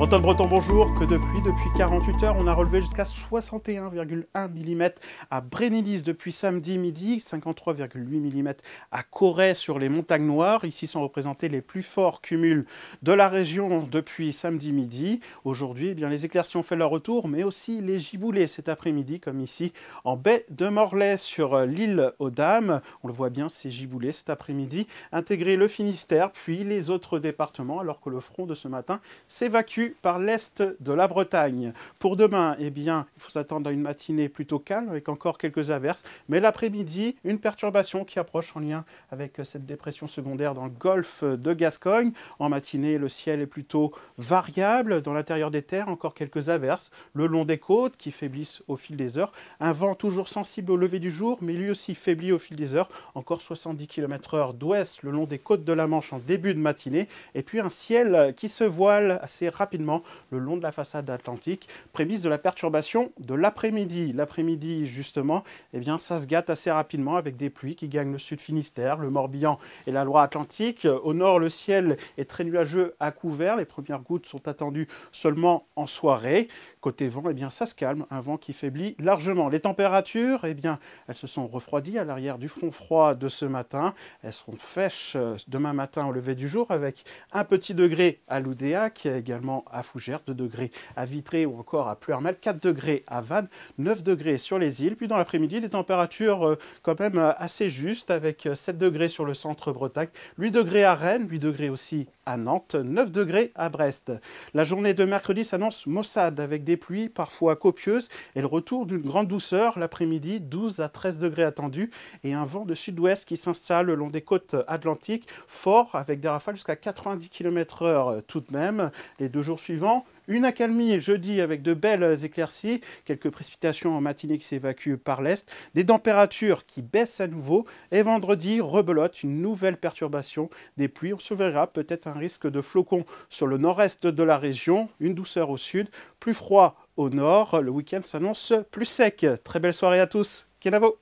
Breton, bonjour. Que de pluie depuis 48 heures. On a relevé jusqu'à 61,1 mm à Brénilis depuis samedi midi, 53,8 mm à Corey sur les montagnes noires. Ici sont représentés les plus forts cumuls de la région depuis samedi midi. Aujourd'hui, eh bien, les éclaircies ont fait leur retour, mais aussi les giboulées cet après-midi, comme ici en baie de Morlaix sur l'île aux Dames. On le voit bien, ces giboulées cet après-midi intégrer le Finistère, puis les autres départements, alors que le front de ce matin s'évacue par l'est de la Bretagne. Pour demain, eh bien, il faut s'attendre à une matinée plutôt calme avec encore quelques averses, mais l'après-midi, une perturbation qui approche en lien avec cette dépression secondaire dans le golfe de Gascogne. En matinée, le ciel est plutôt variable. Dans l'intérieur des terres, encore quelques averses le long des côtes qui faiblissent au fil des heures. Un vent toujours sensible au lever du jour, mais lui aussi faiblit au fil des heures. Encore 70 km/h d'ouest le long des côtes de la Manche en début de matinée. Et puis un ciel qui se voile assez rapidement le long de la façade atlantique, prémisse de la perturbation de l'après-midi. L'après-midi, justement, eh bien, ça se gâte assez rapidement avec des pluies qui gagnent le sud Finistère, le Morbihan et la Loire-Atlantique. Au nord, le ciel est très nuageux à couvert. Les premières gouttes sont attendues seulement en soirée. Côté vent, eh bien, ça se calme, un vent qui faiblit largement. Les températures, eh bien, elles se sont refroidies à l'arrière du front froid de ce matin. Elles seront fraîches demain matin au lever du jour avec un petit degré à Loudéac, également à Fougères, 2 degrés à Vitré ou encore à Pluhermel, 4 degrés à Vannes, 9 degrés sur les îles. Puis dans l'après-midi, des températures quand même assez justes avec 7 degrés sur le centre Bretagne, 8 degrés à Rennes, 8 degrés aussi à Nantes, 9 degrés à Brest. La journée de mercredi s'annonce maussade avec des pluies parfois copieuses et le retour d'une grande douceur l'après-midi, 12 à 13 degrés attendus et un vent de sud-ouest qui s'installe le long des côtes atlantiques, fort avec des rafales jusqu'à 90 km/h tout de même. Les 2 jours suivants, une accalmie jeudi avec de belles éclaircies, quelques précipitations en matinée qui s'évacuent par l'est, des températures qui baissent à nouveau et vendredi, rebelote, une nouvelle perturbation des pluies. On surveillera peut-être un risque de flocons sur le nord-est de la région, une douceur au sud, plus froid au nord. Le week-end s'annonce plus sec. Très belle soirée à tous. Kenavo!